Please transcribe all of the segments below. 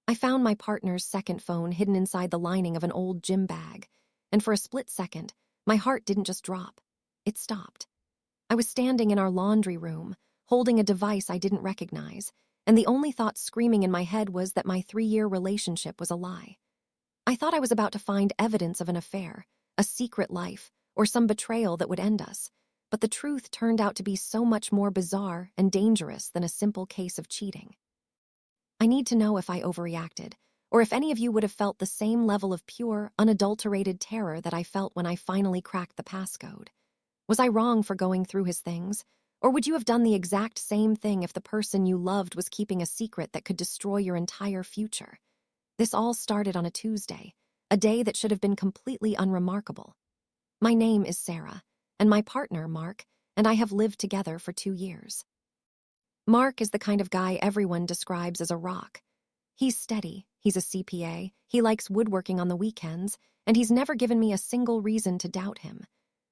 I found my partner's second phone hidden inside the lining of an old gym bag, and for a split second, my heart didn't just drop. It stopped. I was standing in our laundry room, holding a device I didn't recognize, and the only thought screaming in my head was that my 3-year relationship was a lie. I thought I was about to find evidence of an affair, a secret life, or some betrayal that would end us, but the truth turned out to be so much more bizarre and dangerous than a simple case of cheating. I need to know if I overreacted, or if any of you would have felt the same level of pure, unadulterated terror that I felt when I finally cracked the passcode. Was I wrong for going through his things? Or would you have done the exact same thing if the person you loved was keeping a secret that could destroy your entire future? This all started on a Tuesday, a day that should have been completely unremarkable. My name is Sarah, and my partner, Mark, and I have lived together for 2 years. Mark is the kind of guy everyone describes as a rock. He's steady, he's a CPA, he likes woodworking on the weekends, and he's never given me a single reason to doubt him.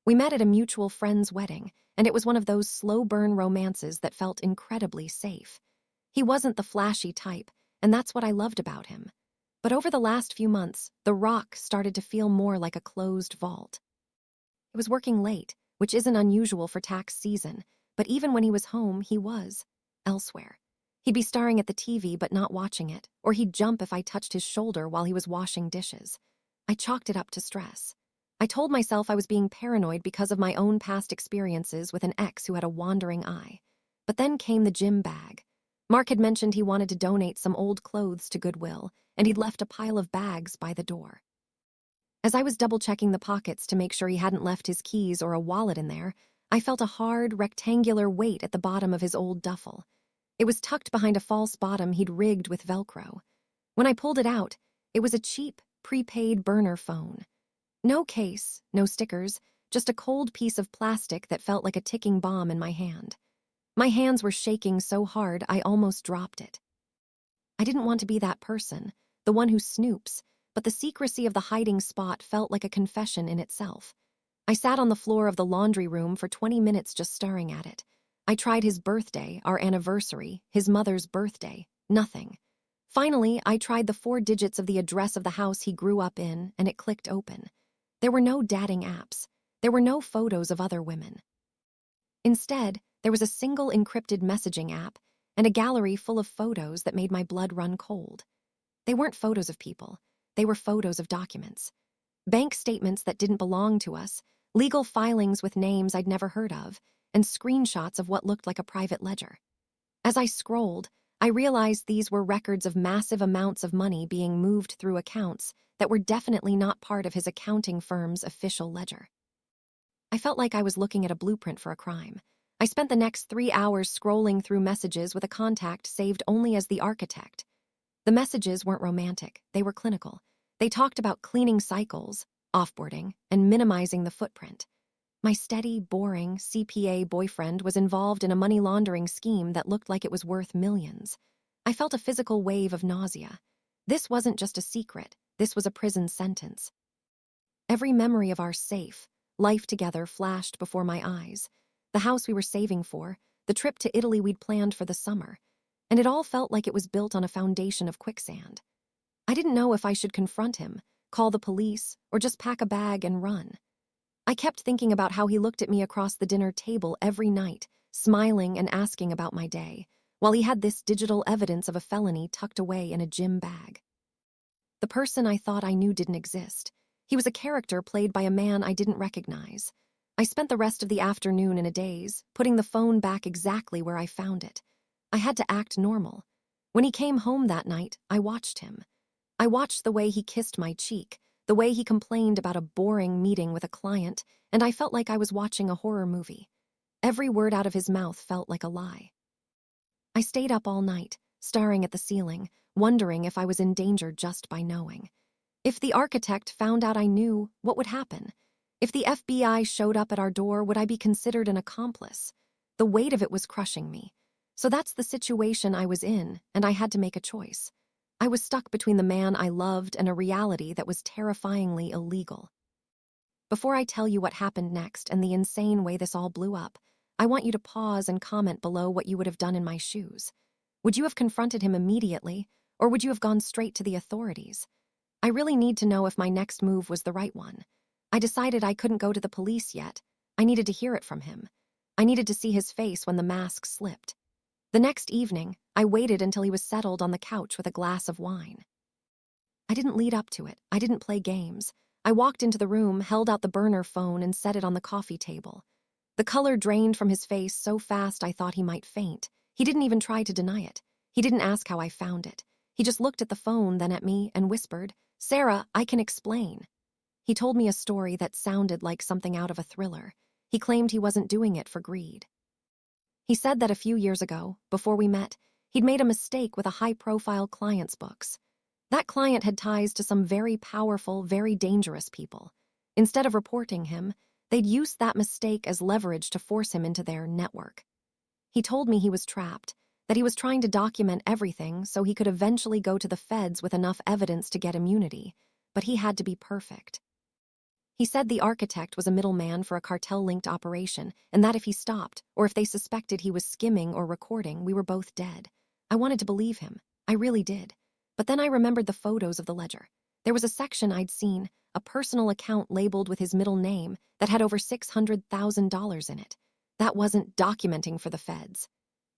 We met at a mutual friend's wedding, and it was one of those slow-burn romances that felt incredibly safe. He wasn't the flashy type, and that's what I loved about him. But over the last few months, the rock started to feel more like a closed vault. He was working late, which isn't unusual for tax season, but even when he was home, he was elsewhere. He'd be staring at the TV but not watching it, or he'd jump if I touched his shoulder while he was washing dishes. I chalked it up to stress. I told myself I was being paranoid because of my own past experiences with an ex who had a wandering eye. But then came the gym bag. Mark had mentioned he wanted to donate some old clothes to Goodwill, and he'd left a pile of bags by the door. As I was double-checking the pockets to make sure he hadn't left his keys or a wallet in there, I felt a hard, rectangular weight at the bottom of his old duffel. It was tucked behind a false bottom he'd rigged with Velcro. When I pulled it out, it was a cheap, prepaid burner phone. No case, no stickers, just a cold piece of plastic that felt like a ticking bomb in my hand. My hands were shaking so hard I almost dropped it. I didn't want to be that person, the one who snoops, but the secrecy of the hiding spot felt like a confession in itself. I sat on the floor of the laundry room for 20 minutes just staring at it. I tried his birthday, our anniversary, his mother's birthday. Nothing. Finally, I tried the 4 digits of the address of the house he grew up in, and it clicked open. There were no dating apps. There were no photos of other women. Instead, there was a single encrypted messaging app and a gallery full of photos that made my blood run cold. They weren't photos of people. They were photos of documents. Bank statements that didn't belong to us, legal filings with names I'd never heard of, and screenshots of what looked like a private ledger. As I scrolled, I realized these were records of massive amounts of money being moved through accounts that were definitely not part of his accounting firm's official ledger. I felt like I was looking at a blueprint for a crime. I spent the next 3 hours scrolling through messages with a contact saved only as the architect. The messages weren't romantic, they were clinical. They talked about cleaning cycles, offboarding, and minimizing the footprint. My steady, boring CPA boyfriend was involved in a money laundering scheme that looked like it was worth millions. I felt a physical wave of nausea. This wasn't just a secret, this was a prison sentence. Every memory of our safe, life together flashed before my eyes. The house we were saving for, the trip to Italy we'd planned for the summer, and it all felt like it was built on a foundation of quicksand. I didn't know if I should confront him, call the police, or just pack a bag and run. I kept thinking about how he looked at me across the dinner table every night, smiling and asking about my day, while he had this digital evidence of a felony tucked away in a gym bag. The person I thought I knew didn't exist. He was a character played by a man I didn't recognize. I spent the rest of the afternoon in a daze, putting the phone back exactly where I found it. I had to act normal. When he came home that night, I watched him. I watched the way he kissed my cheek, the way he complained about a boring meeting with a client, and I felt like I was watching a horror movie. Every word out of his mouth felt like a lie. I stayed up all night, staring at the ceiling, wondering if I was in danger just by knowing. If the architect found out I knew, what would happen? If the FBI showed up at our door, would I be considered an accomplice? The weight of it was crushing me. So that's the situation I was in, and I had to make a choice. I was stuck between the man I loved and a reality that was terrifyingly illegal. Before I tell you what happened next and the insane way this all blew up, I want you to pause and comment below what you would have done in my shoes. Would you have confronted him immediately, Or would you have gone straight to the authorities? I really need to know if my next move was the right one. I decided I couldn't go to the police yet. I needed to hear it from him. I needed to see his face when the mask slipped. The next evening, I waited until he was settled on the couch with a glass of wine. I didn't lead up to it. I didn't play games. I walked into the room, held out the burner phone, and set it on the coffee table. The color drained from his face so fast I thought he might faint. He didn't even try to deny it. He didn't ask how I found it. He just looked at the phone, then at me, and whispered, "Sarah, I can explain." He told me a story that sounded like something out of a thriller. He claimed he wasn't doing it for greed. He said that a few years ago, before we met, he'd made a mistake with a high-profile client's books. That client had ties to some very powerful, very dangerous people. Instead of reporting him, they'd used that mistake as leverage to force him into their network. He told me he was trapped, that he was trying to document everything so he could eventually go to the feds with enough evidence to get immunity, but he had to be perfect. He said the architect was a middleman for a cartel-linked operation, and that if he stopped, or if they suspected he was skimming or recording, we were both dead. I wanted to believe him. I really did. But then I remembered the photos of the ledger. There was a section I'd seen, a personal account labeled with his middle name that had over $600,000 in it. That wasn't documenting for the feds.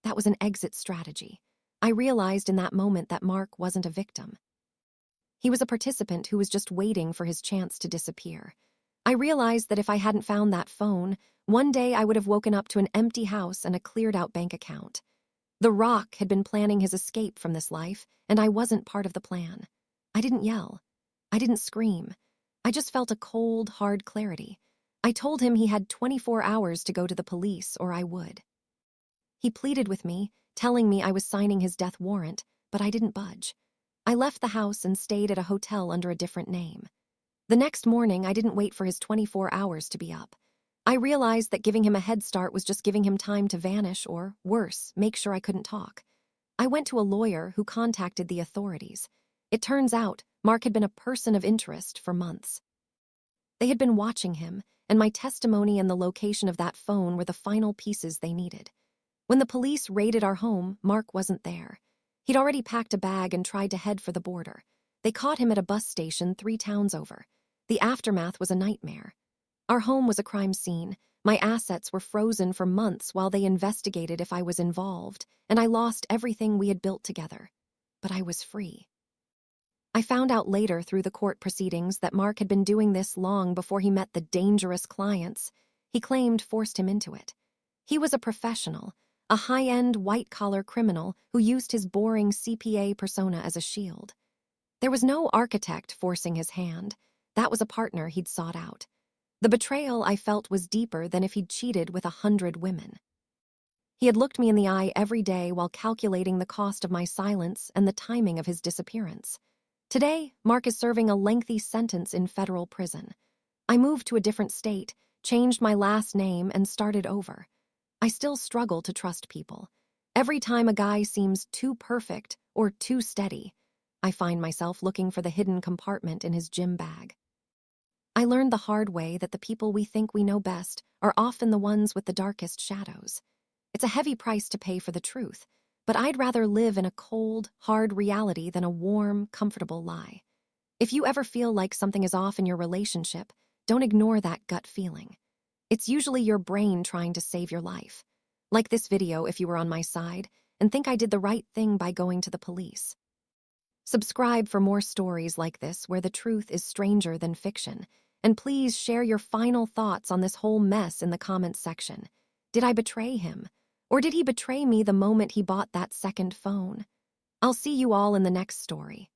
That was an exit strategy. I realized in that moment that Mark wasn't a victim. He was a participant who was just waiting for his chance to disappear. I realized that if I hadn't found that phone, one day I would have woken up to an empty house and a cleared-out bank account. The Rock had been planning his escape from this life, and I wasn't part of the plan. I didn't yell. I didn't scream. I just felt a cold, hard clarity. I told him he had 24 hours to go to the police, or I would. He pleaded with me, telling me I was signing his death warrant, but I didn't budge. I left the house and stayed at a hotel under a different name. The next morning, I didn't wait for his 24 hours to be up. I realized that giving him a head start was just giving him time to vanish or, worse, make sure I couldn't talk. I went to a lawyer who contacted the authorities. It turns out Mark had been a person of interest for months. They had been watching him, and my testimony and the location of that phone were the final pieces they needed. When the police raided our home, Mark wasn't there. He'd already packed a bag and tried to head for the border. They caught him at a bus station 3 towns over. The aftermath was a nightmare. Our home was a crime scene. My assets were frozen for months while they investigated if I was involved, and I lost everything we had built together. But I was free. I found out later through the court proceedings that Mark had been doing this long before he met the dangerous clients he claimed forced him into it. He was a professional, a high-end, white-collar criminal who used his boring CPA persona as a shield. There was no architect forcing his hand. That was a partner he'd sought out. The betrayal I felt was deeper than if he'd cheated with 100 women. He had looked me in the eye every day while calculating the cost of my silence and the timing of his disappearance. Today, Mark is serving a lengthy sentence in federal prison. I moved to a different state, changed my last name, and started over. I still struggle to trust people. Every time a guy seems too perfect or too steady, I find myself looking for the hidden compartment in his gym bag. I learned the hard way that the people we think we know best are often the ones with the darkest shadows. It's a heavy price to pay for the truth, but I'd rather live in a cold, hard reality than a warm, comfortable lie. If you ever feel like something is off in your relationship, don't ignore that gut feeling. It's usually your brain trying to save your life. Like this video if you were on my side and think I did the right thing by going to the police. Subscribe for more stories like this where the truth is stranger than fiction. And please share your final thoughts on this whole mess in the comments section. Did I betray him? Or did he betray me the moment he bought that second phone? I'll see you all in the next story.